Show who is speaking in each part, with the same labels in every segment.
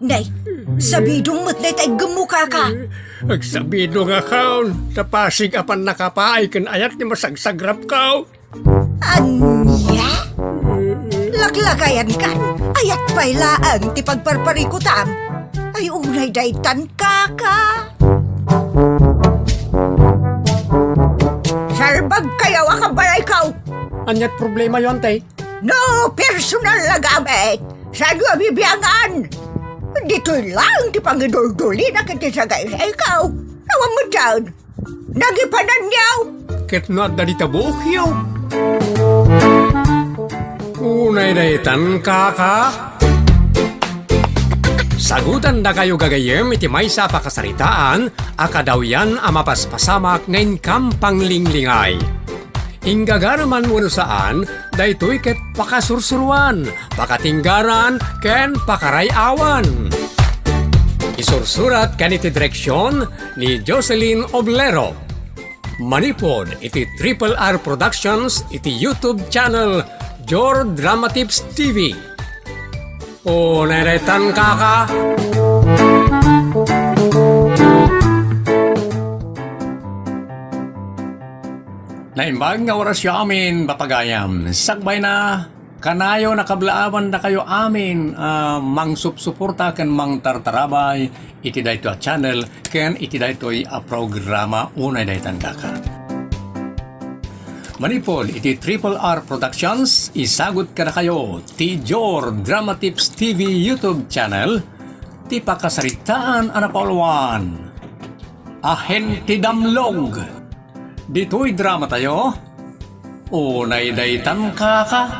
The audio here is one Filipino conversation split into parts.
Speaker 1: Nay, sabidong mo't nay tay gemuka ka.
Speaker 2: Agsabido nga kaon, tapasig apan nakapaay kan ayat ni masagsagrap kao.
Speaker 1: Anya? Laklagayan kan, ayat pailaan ti pagparparikutam. Ay unay daytan kaka. Sarbag kayaw akabalay kaw.
Speaker 2: Anyat problema yon tay.
Speaker 1: No personal na gamit. Saan nga bibiyangan? Dito'y lang ti pangidul-duli na kiti sa gaya ikaw. Nawang mo dyan. Nagipanan niyaw.
Speaker 2: Ket not da ditabuok yaw. Unay daytan kaka. Sagutan da kayo gagayem iti maysa pakasaritaan, akadaw yan amapaspasamak ngayon kampang linglingay. Inggagaraman mo saan, daytoy ket pakasursuruan, pakatinggaran, ken pakarayawan. Isursurat kan iti direksyon ni Jocelyn Oblero. Manipod iti Triple R Productions iti YouTube channel Jor Drama Tips TV. O neretan kaka. Naimbag nga oras yo amin, papagayam. Sagbay na, kanayo nakablaawan na kayo amin, mangsup-suporta ken mang tartarabay, iti dayto a channel, ken iti daytoy a programa unay daytan kaka. Manipod, iti Triple R Productions, isagot ka na kayo, ti Jor Drama Tips TV YouTube channel, ti pakasaritaan anapolwan. Ahen ti damlog. Dito'y drama tayo. Unay daytan kaka.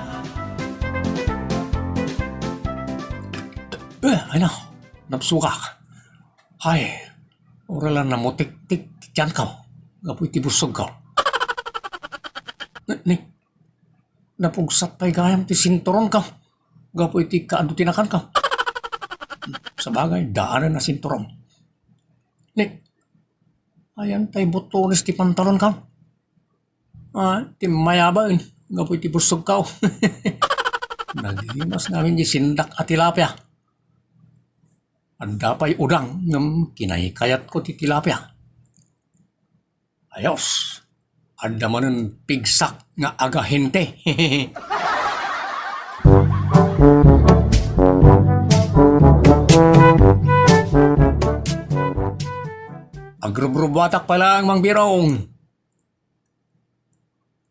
Speaker 2: Ay na, napsukak. Ay, oralan na mo tik-tik tiyan ka. Gapoy tibusog ka. Napugsat pa'y gayam ti sinturon ka. Gapoy ti kaando tinakan ka. Sa bagay, daanan na sinturon. Ayan tay botones ti pantalon ka. Ti mayabain. Gapoy ti busog ka. Nagimas namin di sindak at tilapia. Anda pa'y udang ng kinaykayat ko ti tilapia. Ayos. Anda manen pigsak nga agahente. Agrubrubatak pa lang, Mang Birong.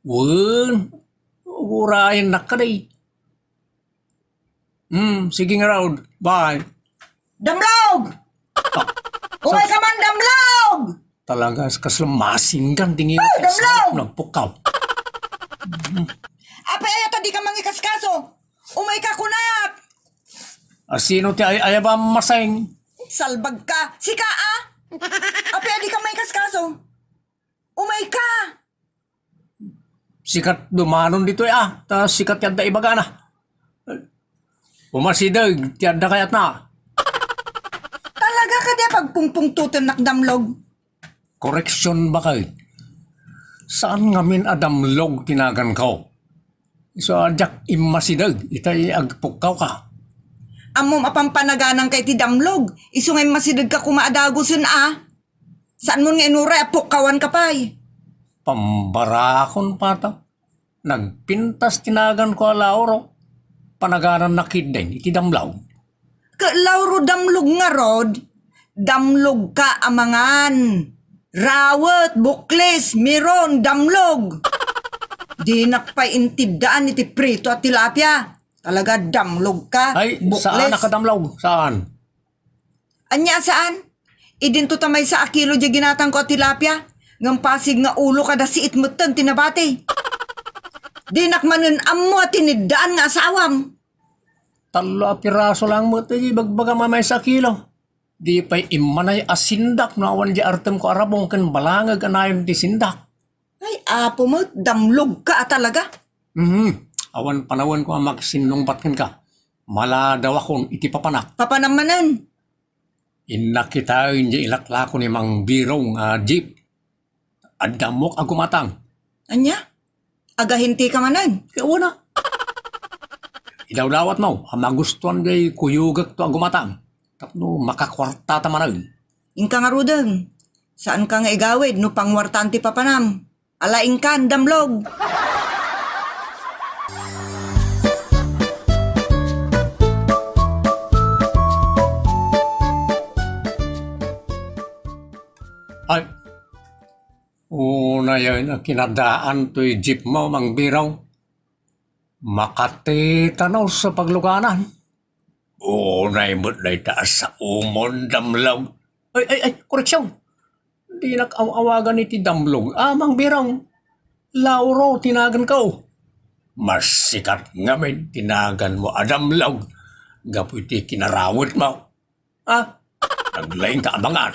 Speaker 2: Wen, urahin na ka day. Sige nga raw. Bye.
Speaker 1: Damlog! Umay ka man, damlog!
Speaker 2: Talaga, kaslamasin kan tingin.
Speaker 1: Ay, damlog!
Speaker 2: Nagpukaw.
Speaker 1: Apay ayata di ka mangikaskaso. Umay ka kunat.
Speaker 2: Sino ti ayaba masayang?
Speaker 1: Salbag ka. Sika Apay di ka may kaskaso. Umay ka.
Speaker 2: Sikat dumanon dito ta sikat yadda ibaga na. Umasidag, tiyadda kayat na.
Speaker 1: Talaga ka di pagpungpung tutem nakdamlog.
Speaker 2: Koreksyon ba kayo? Saan ngamin adamlog tinagan ko? So, adyak imasidag, itay agpukaw ka.
Speaker 1: Amom apampanaganang kay ti damlog. Iso ngay masidag ka kumaadagusin Saan mo nga inura apukawan ka pa'y?
Speaker 2: Pambarakon pata. Nagpintas tinagan ko alauro. Panaganan na kidden, iti damlaw.
Speaker 1: Lauro damlog nga rod. Damlog ka amangan. Rawat, bukles, miron, damlog. Di nakpaintibdaan iti prito at tilapia. Talaga damlog ka.
Speaker 2: Ay,
Speaker 1: bukles.
Speaker 2: saan nakadamlaw? Saan?
Speaker 1: Anya saan? Idinto tamay sa akilo di ginatang ko at tilapia. Ngam pasig nga ulo kada siit mutan tinabati. Di nakmanen amo at tinidaan nga asawam.
Speaker 2: Talo a piraso lang mo ito, bagbaga mamay sa kilo. Di pa'y imanay asindak na awan di artem ko arabong kan balangag anayon di sindak.
Speaker 1: Ay, apo mo, damlog ka talaga.
Speaker 2: Awan panawan ko ang magsinungpatkan ka. Mala daw akong iti papanak.
Speaker 1: Papanamanan.
Speaker 2: Inakitain di ilaklako ni Mang Birong jeep. Adamok agumatang.
Speaker 1: Anya? Agahinti ka manan.
Speaker 2: Kaya wala. Idawdawat mo, ang magustuhan gay kuyugak to agumatang. Tapno makakwarta taman
Speaker 1: Inka nga rudeng. Saan ka nga igawid no pangwartanti papanam? Alaing kan, damlog.
Speaker 2: Ay, una yun na kinadaan to'y jeep mo, Mang Biraw. Makati tanaw sa pagluganan. Unay mo't na itaas sa umon, damlaw. Ay, koreksyon. Di nakawagan ni ti damlog. Mang Biraw, Lauro, tinagan ko. Mas sikat nga may tinagan mo, damlaw. Gapoy ti kinarawit mo. Naglaing ka abangan.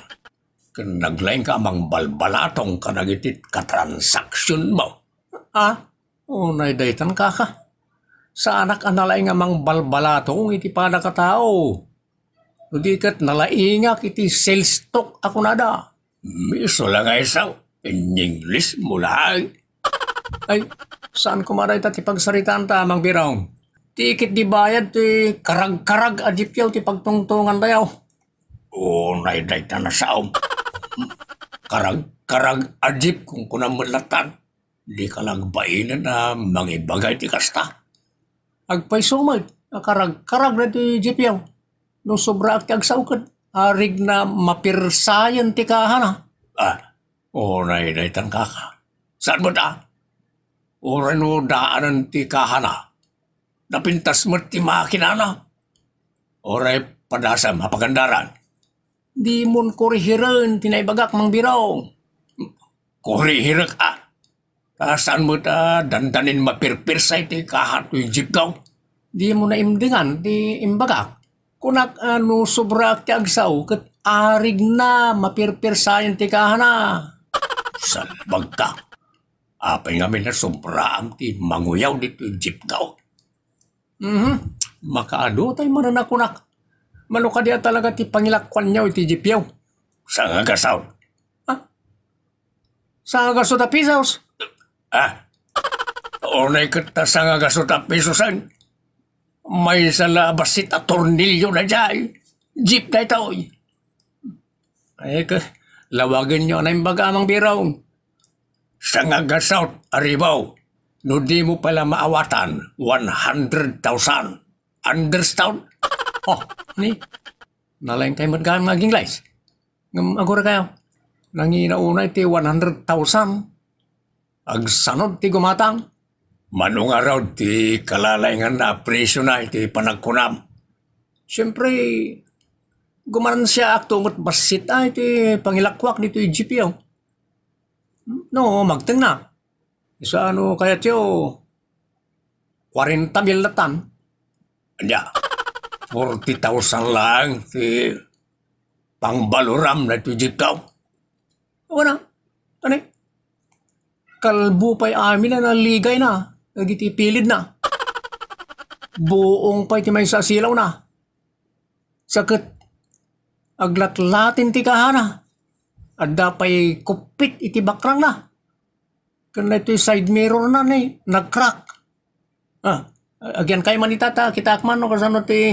Speaker 2: Naglaing ka amang balbalatong kanagitit katransaksyon mo. Unay daytan ka. Sa anak analaing amang balbalatong iti pa nakatao. Hindi kat nalaingak iti sales stock ako nada. Miso lang ay saw. In English mo lang. Ay, saan kumaray ti pagsaritaan ta, Mang Biraw? Tikit di bayad ti karag-karag adipyaw ti pagtungtungan tayaw. Unay daytan na saom. Karag adip kung kunang malatan. Di ka lang bainan na mangibagay ti kasta. Agpay sumad, karag na ti jipyaw. No sobra ak ti agsaukad, arig na mapirsayan ti kahana. Unay daytan kaka. Saan mo da? Oray no daanan ti kahana. Napintas mo ti makinana. Oray padasam hapagandaran. Di mon kurihiran tinaibagak, Mang Biraw. Kurihirak saan mo dandanin mapirpirsay ti kahat yung jeep daw? Di mo na imdingan ti imbagak. Kunak sobra ti agsaw kat arig na mapirpirsayan ti kahana. Salbag ka. Apay ngamin na sobra ang ti manguyaw dito yung jeep daw. Makaado tayo mananakunak. Maluka diya talaga ti pangilakwan niyaw iti jipyaw. Saan nga gasaw? Saan nga gasaw ta pisaws? Unay kita saan nga gasaw ta pisosan? May salabasit at tornilyo na dyan. Jeep na ito. Ay, lawagin nyo na yung baga, Mang Biraw. Saan nga gasaw, Aribaw? No di mo pala maawatan, 100,000. Understand? Ni? Nalaing kayo magkaan maging lies. Agora kayo. Nanginauna iti 100,000. Agsanod ti gumatang. Manong araw ti kalalaingan na presyo na iti panagkunam. Siyempre, gumaran siya aktungot basit iti pangilakwak dito yung GPO. No, magteng na. Isa kaya tiyo, 40 mil na tan. Anya, 40,000 lang ti pangbaluram na ito GPO. Wala, kalbo pa'y amin na naligay na. Nagiti pilid na. Buong pa'y ti may sasilaw na. Sakit. Aglatlatin ti kahana. Adda pa'y kupit iti bakrang na. Kana ito'y side mirror na nag-crack. Agyan kayo manitata. Kita akman no kasano ti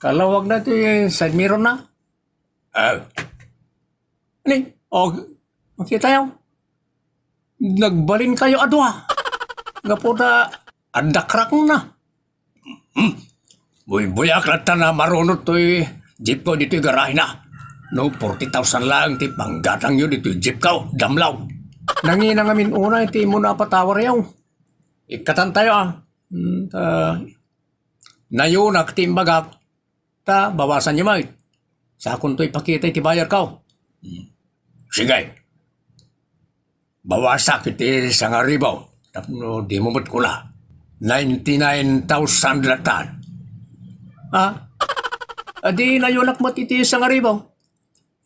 Speaker 2: kalawag na ti side mirror na. Makita tayo. Nagbalin kayo adwa. Nga po na andakrak na. Buyak lata na marunot to'y jeep ko dito'y garahe na. No, 40,000 lang ti panggatang yun dito'y jeep ko, damlaw. Nanginang amin una iti mo na patawar yaw. Ikatan tayo nayunak ti imbagak. Bawasan niyo may. Sa akong to'y pakita iti bayar ko. Sige. Bawasak iti sa nga ribaw. Tapno di mo ko na. 99,000 latan. Adi nayunak mo iti sa nga ribaw.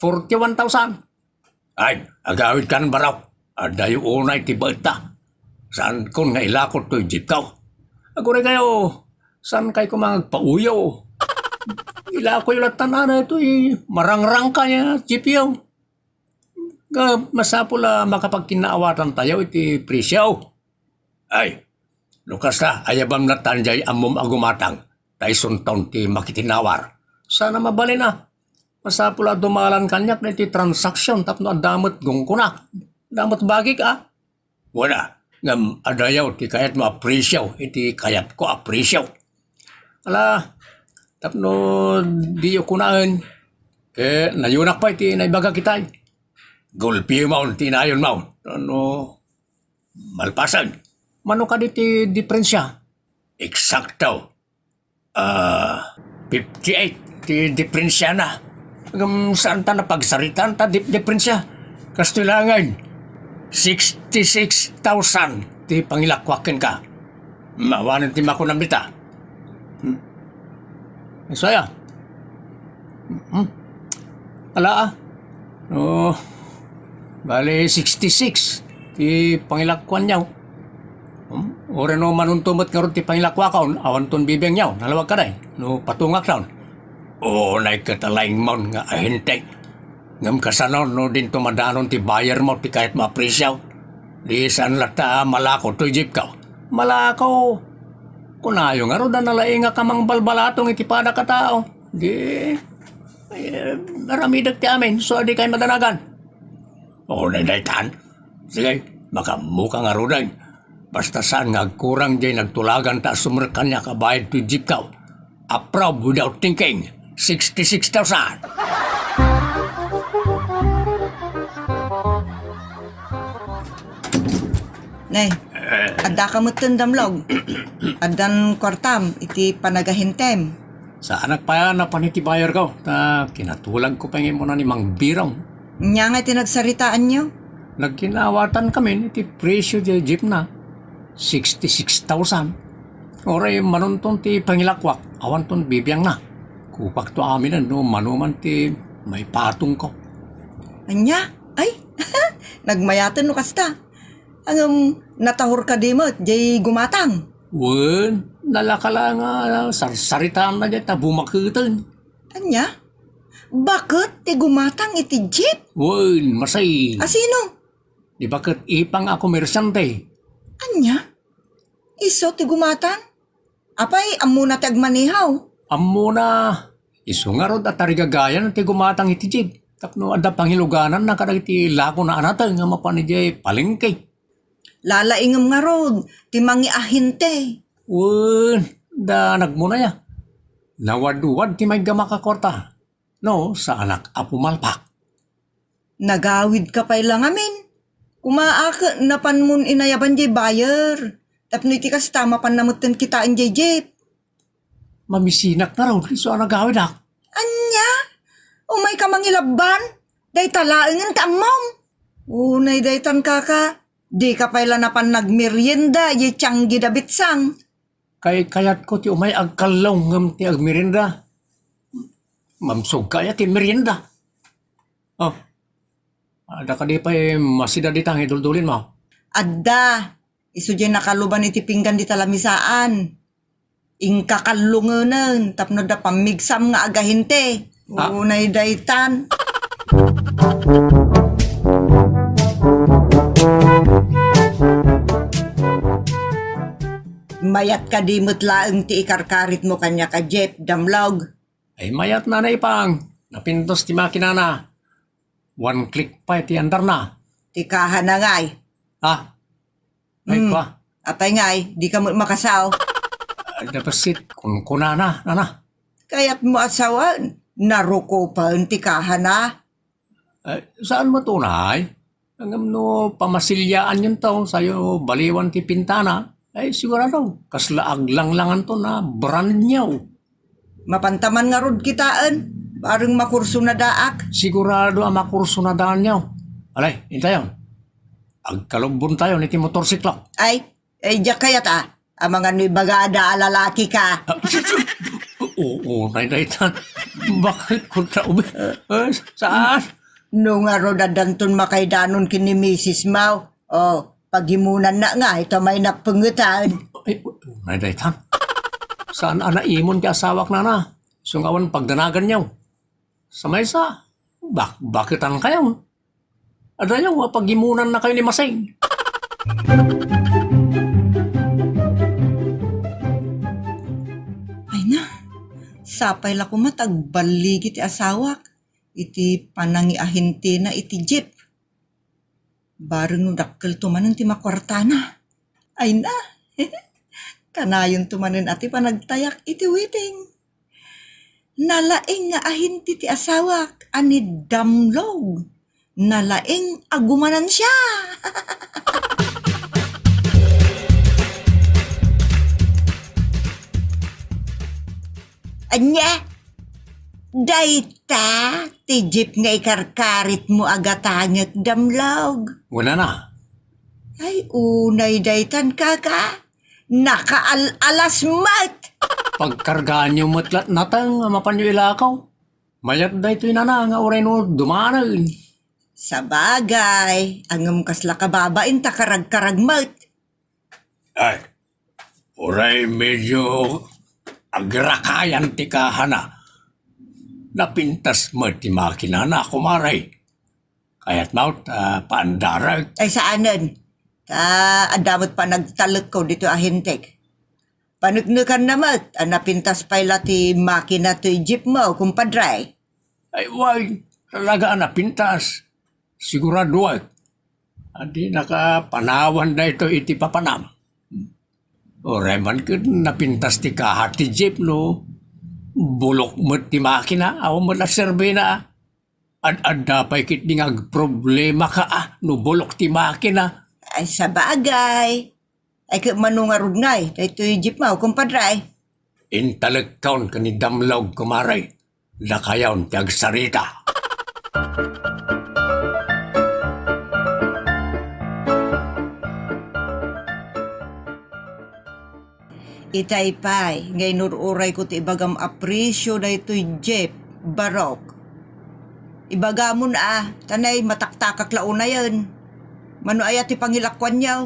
Speaker 2: 41,000. Ay, agawid ka ng baraw. Adayo unay ti baita. Saan ko nga ilakot to'y jeep ko? Agure kayo, saan kayo kumagpauyaw? Ilako yung latan na ito'y marangrang kaya jeep yaw. Masapula makapagkinaawatan tayo iti presyaw. Ay, lukas na ayabam na tanjay amom agumatang. Tyson taon ti makitinawar. sana mabali na. Masapula dumalan kanyak na iti transaksyon tapno adamot gong kunak. Damot bagi ka. Wala. Ngam adayaw ti kayat mo appresyaw. Iti kayat ko appresyaw. Ala, tapno di yo kunaan. Kaya nayunak pa iti naibaga kitay. Gulpi maun, tinayon maun. Ano, malpasan. Mano ka diti diferensya? Eksakto. 58 ti diferensya na. Hanggang saan ta napagsaritan ta diferensya? Kastilangan, 66,000 ti pangilakwakin ka. Mawanan ti makunamita. Saya. Ala oh, bali 66 ti pangilakwan niyaw. Ore no manuntumot karon ti pangilakwakaon awan ton bibeng niyaw. Nalawag ka day. No patungak taon. Nay katalaing maun nga ahente. Ngam kasanon no din tumadanon ti buyer mo ti kahit maapresyaw. Di saan lata malako to jeep ka. Malako. Kunayo nga ro da nalaing nga kamang balbalatong iti pada ka tao. Di maramidag ti amin so di kayo madanagan. Daytan. Sige, makamuka nga ro day. Basta saan nga kurang jay nagtulagan ta sumrekan niya kabayad to jeep ka. Approve without thinking. 66,000.
Speaker 1: Nay, adda ka mo tendamlog. Adan kwartam, iti panagahintem.
Speaker 2: Sa anak pa na panitibayar ko. Ta kinatulag ko pa mo na ni Mang Birong.
Speaker 1: Nya nga tinagsaritaan nyo?
Speaker 2: Nagkinawatan kami iti presyo di jeep na. 66,000. Oray manunton ti pangilakwak. Awan ton bibiyang na. Kupak to amin no manuman ti may patong ko.
Speaker 1: Anya? Ay, nagmayatan no kasta. Ang natahor ka di mo, jay gumatang.
Speaker 2: Wen, nalakala nga sarsaritaan na dyan ta bumakitan.
Speaker 1: Anya? Bakit ti gumatang iti jeep?
Speaker 2: Wen, masay.
Speaker 1: Asino?
Speaker 2: Di bakit ipang ako mersante?
Speaker 1: Anya? Iso ti gumatang? Apay, amo na ti agmanihaw.
Speaker 2: Amo na. Iso nga rod at tarigagayan ti gumatang iti jeep. Tapno adda pangiluganan na kadag iti lako na anatang nga mapanidya palengke.
Speaker 1: Lalaingam nga rod, ti mangi ahinte.
Speaker 2: Wen, da nagmuna ya. Nawad-wad ti may gamakakorta. No, sa anak apumalpak.
Speaker 1: Nagawid ka pa'y lang amin. Kumaak napan mun inayaban jay buyer. Tapno iti kasta mapannamutan kitain jay jeep.
Speaker 2: Mamisinak na raw, so nagawid ak.
Speaker 1: Anya? Umay ka mangilaban? Day talaangan ta mom. Unay daytan kaka. Di ka pa'y lanapan nagmerienda jay tiyanggi dabitsang.
Speaker 2: Kayat ko ti umay agkalaw ngam ti agmerienda. Mamsog kaya ti merienda. Oh, ada ka di pa masida ditang iduldulin mo.
Speaker 1: Adda, iso dyan nakaluban iti pinggan di talamisaan. Ingka kalungunan, tapno da pamigsam nga agahinte. Unay daytan. Mayat ka di mutlaang ti ikarkarit mo kanya ka Jeff Damlog.
Speaker 2: Ay mayat na ipang. Napintos ti makina na. One click pa ti andar na.
Speaker 1: Ti kahan na ngay.
Speaker 2: Ay pa.
Speaker 1: Apay ngay, di ka mo makasaw.
Speaker 2: Dapasit kung kunana, nana.
Speaker 1: Kaya't mo asawan, naruko pa ang tikahan na.
Speaker 2: Saan mo tunay? Hanggang no pamasilyaan yun to, sa'yo baliwan ti pintana. Ay sigurado, kaslaag lang to na brand niyaw.
Speaker 1: Mapantaman nga rod kitaan, parang makurso na daak.
Speaker 2: Sigurado ang makurso na daan niyaw. Alay, hintayon. Agkalubon tayo niti motorsiklo.
Speaker 1: Ay diyak kayat ang mga nibagada alalaki ka.
Speaker 2: Oo, naidaitan. Bakit kung traubi? Saan?
Speaker 1: No nga ro dadanton makaidanon kini Mrs. Mau. Paghimunan na nga, ito may napungutan.
Speaker 2: Ay, naidaitan. Saan anaimon ti asawak na na? Sungawan pagdanagan niyaw. Sa maysa, bakit ang kayaw? Ada niyaw, paghimunan na kayo ni Masay.
Speaker 1: sapay la ko matagbaligi ti asawak. Iti panangi ahinti na iti jeep. Bareng no dakkel tumanen ti makwartana. Ay na, kanayon tumanen ati panagtayak iti wedding. Nalaing nga ahinti ti asawak, ani damlog. Nalaing agumanan siya. Anya, dayta, ti jeep nga ikarkarit mo agatangit damlog.
Speaker 2: Wala na.
Speaker 1: Ay, unay daytan kaka. Nakaalas mat.
Speaker 2: Pagkargaan nyo matlat natang mapanyo ilakaw. Mayat na ito'y nana nga oray no dumanan.
Speaker 1: Sa bagay, angam kasla kababain ta karag-karag mat.
Speaker 2: Ay, oray medyo agrakayan ti kahana. Napintas mo ti makina na kumaray. Kaya't maut paandarag.
Speaker 1: Ay saanan? Adamot pa nagtalek ko dito ahintek. Panagnukan namat, napintas pa ila ti makina to jeep mo, kumpadray.
Speaker 2: Ay, wag. Talaga napintas. Sigurado wag. Adi nakapanawan na ito iti papanam. Oray man ka napintas ti kahat ti jeep no. Bulok mo ti makina, aw mo na serbe na. Ad-ad pa'y kit di nga problema ka no bulok ti makina.
Speaker 1: Ay sa bagay. Ay ka manungarugnay, dito jeep mo, kumpadray.
Speaker 2: Intalagkaon ka ni damlog kumaray. Lakayaw ti agsarita.
Speaker 1: Itaypay, ngay nururay ko ti ibagam apresyo na ito'y jeep, barok. Ibagamon tanay mataktakak launa yan. Mano ayat ti pangilakwan niyaw?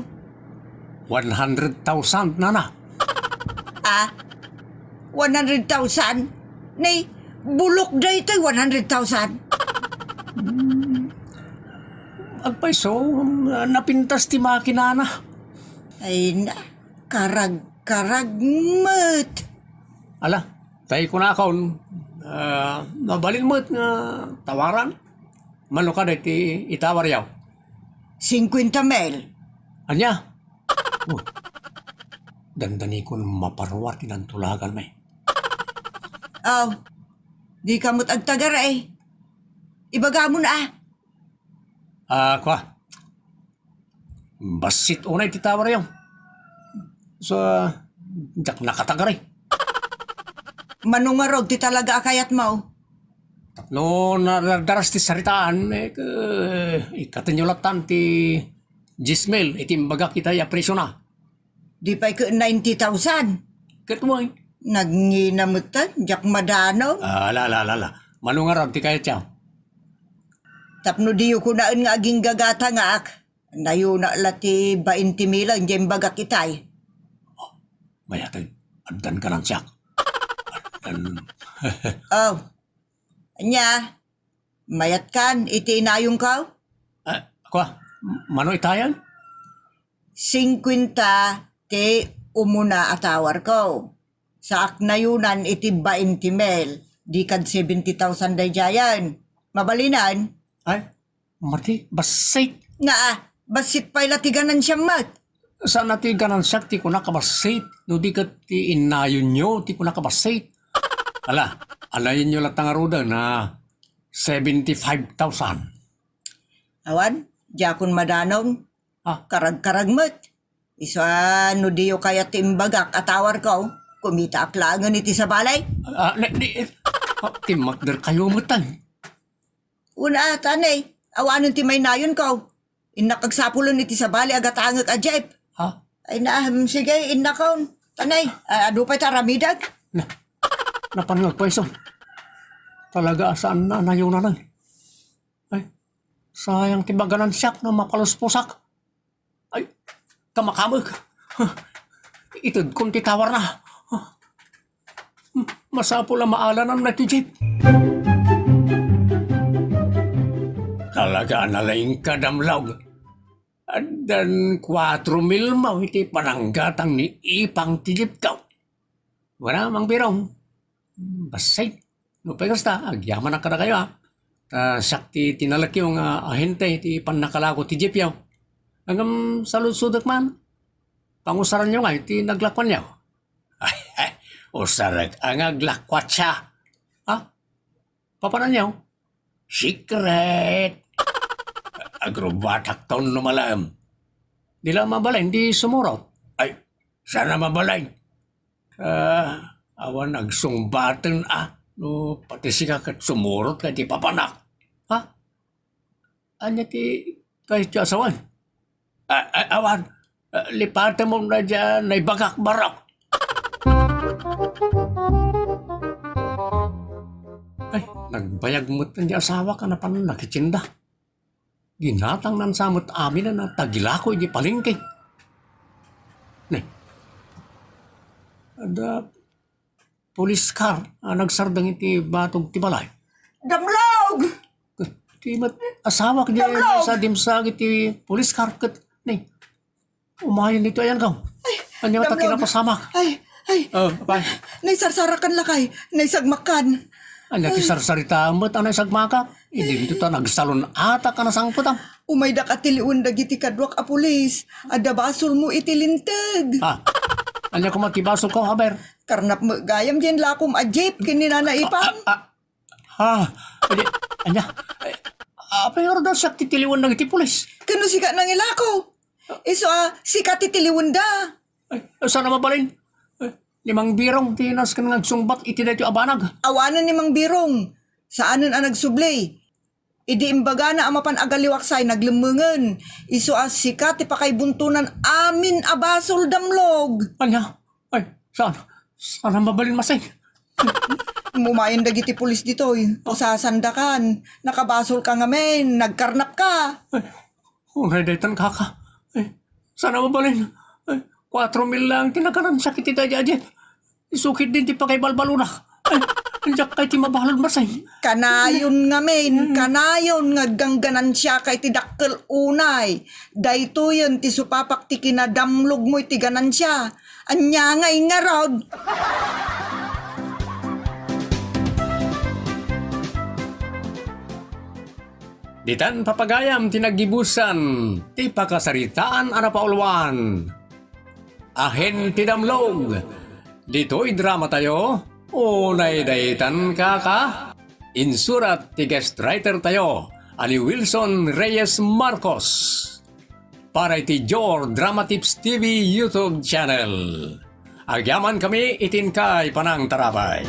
Speaker 2: 100,000 na.
Speaker 1: 100,000? Nay, bulok da ito'y 100,000.
Speaker 2: Agpay so, napintas ti makina na.
Speaker 1: Ay na, karag-mat.
Speaker 2: Ala, tayo ko na akaw. Nabalin mo't nga tawaran. Mano ka na iti itawar yaw.
Speaker 1: 50 mil.
Speaker 2: Anya? Dandani ko maparwar tinantulagan may.
Speaker 1: Oh, di ka mo't agtagar Ibagamon
Speaker 2: Kwa. Basit unay titawar yaw. So, jak nakatagaray.
Speaker 1: Manungarog ti talaga akayat mo.
Speaker 2: No, nadaras ti saritaan, ikatinulatan ti Gismel, itimbaga kita ya presyo na.
Speaker 1: Di pa'y ka 90,000.
Speaker 2: Katway.
Speaker 1: Nagnginamutan, jak madano.
Speaker 2: La. Manungarag ti kaya tiyaw.
Speaker 1: Tapno diyo ko naan nga aging gagata nga ak. Nayo na lati 20 mila, hindi baga kitay.
Speaker 2: Mayatag, adan ka ng tiyak.
Speaker 1: Oh, anya, mayat kan, iti inayong ka?
Speaker 2: Kwa, mano itayan?
Speaker 1: 50 ti umuna atawar ko. Sa aknayunan iti 20 mil, di kad 70,000 day jayan. Mabalinan?
Speaker 2: Ay, Marti, basit.
Speaker 1: Nga basit pa'y latiganan siya mat.
Speaker 2: Saan natin ganan siya, ti ko nakabasit. No di ka ti inayon nyo, ti ko nakabasit. Alayin nyo lang tangaruda na 75,000.
Speaker 1: Awan, jakon madanong, karag-karag mat. Isa no diyo kaya timbagak atawar ko, kumita aklangan iti sa balay.
Speaker 2: Timakder kayo mutan.
Speaker 1: Una tanay, awanon ti may nayon ko. Inakagsapulan iti sa balay agatangag a jeep. Ay na, sige, inakaon. Tanay, ado pa'y taramidag?
Speaker 2: Napanagag pa iso. Talaga saan na nayo na lang. Ay, sayang tibaganan siyak na mapaluspusak. Ay, kamakamag. Itod kong titawar na. Masapo lang maalanan na ito, Jeep. Talaga nalaing kadamlaw. Dan 4,000 iti pananggatang ni ipang tilip ka. Wala mang birong. Basay. No, pagkasta, agyaman na kada kayo, ha? Sakti tinalaki yung ahente, ti panakalako ti jeep yaw. Hanggang salut-sudak man. Pangusaran nyo nga, ti naglakwan yaw. Ay, usarak ang aglakwat siya. Ha? Papanan yaw? Secret. Agrobatak taon lumalam. Di lang mabalay, hindi sumurot. Ay, sana mabalay. Awan nagsungbaten no pati siya kat sumurot kay ti papanak. Ha? Anya ti kahit ti asawan. Awan, lipatan mo na dyan, naibagak-barak. Ay, nagbayag mo't na di asawa ka na paano nakitsinda. Ginatang nan samot amin na tagilako di palengke. Ne. Ada police car nagsardang iti batog ti balay.
Speaker 1: Damlog!
Speaker 2: Ti mat asawa ka di sa dimsag iti police car ket ne. Umayan nito ayan ka. Anya ta
Speaker 1: damlog.
Speaker 2: kinapasamak.
Speaker 1: Ay,
Speaker 2: Pay.
Speaker 1: naisarsarakan lakay, naisagmakan.
Speaker 2: Anya ti sarsarita mo anay sagmaka. Hindi dito ta nagsalon ata ka na sangputam.
Speaker 1: Umay da katiliun dagiti kadwak a pulis. Ada basol mo itilintag.
Speaker 2: Ha. Anya ko matibasol ko haber.
Speaker 1: Karnap mo gayam dyan lakom a jeep kininanaipang.
Speaker 2: Ha. Anya. Apa yung daw siya titiliwan ng iti pulis?
Speaker 1: Kano sika nang ilako? Iso sika titiliun da.
Speaker 2: Ay, sana mabalin? Limang birong tinas ka nagsumbat iti dito abanag.
Speaker 1: Awanan ni Mang Birong. Saanan ang nagsublay? Idi imbaga na amapan agaliwaksay naglemengen. Iso sika ti pakay buntunan amin abasol damlog.
Speaker 2: Anya? Ay, sana mabalin masay?
Speaker 1: Mumayin dagiti pulis ditoy. Usasandakan. Nakabasol ka ngamen. Nagkarnap ka.
Speaker 2: Ay, unay daytan kaka. Ay, sana mabalin? Ay, 4,000 lang tinakanan sakit iti ajet. Isukit din ti pakay balbalunak. Ay, andiyak kay ti mabalon masay.
Speaker 1: Kanayon ngamen. Kanayon nga gangganan siya kay ti dakkel unay. Dayto yun ti supapak ti kinadamlog mo iti ganan siya. Anya ngay nga rod.
Speaker 2: Ditan papagayam tinagibusan, ti pakasaritaan anapaulwan. Ahen tidamlog, dito'y drama tayo, unay daytan kaka. Insurat ti guest writer tayo, ani Wilson Reyes Marcos. Para iti Jor Drama Tips TV YouTube channel. Agyaman kami itin kay Panang Tarabay.